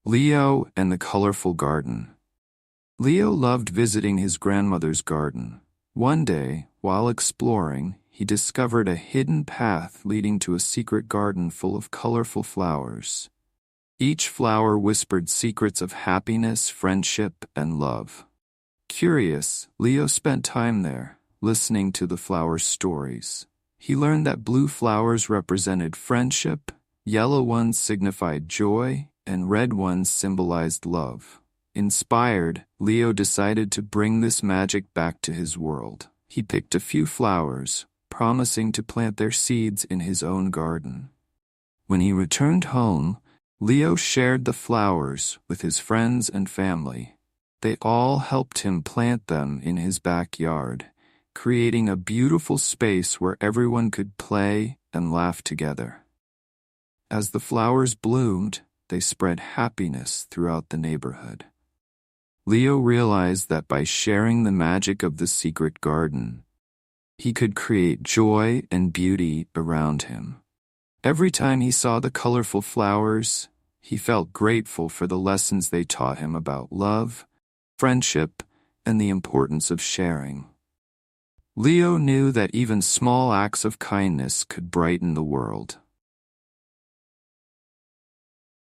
Leo and the Colorful Garden. Leo loved visiting his grandmother's garden. One day, while exploring, he discovered a hidden path leading to a secret garden full of colorful flowers. Each flower whispered secrets of happiness, friendship, and love. Curious, Leo spent time there, listening to the flowers' stories. He learned that blue flowers represented friendship, yellow ones signified joy, and red ones symbolized love. Inspired, Leo decided to bring this magic back to his world. He picked a few flowers, promising to plant their seeds in his own garden. When he returned home, Leo shared the flowers with his friends and family. They all helped him plant them in his backyard, creating a beautiful space where everyone could play and laugh together. As the flowers bloomed, they spread happiness throughout the neighborhood. Leo realized that by sharing the magic of the secret garden, he could create joy and beauty around him. Every time he saw the colorful flowers, he felt grateful for the lessons they taught him about love, friendship, and the importance of sharing. Leo knew that even small acts of kindness could brighten the world.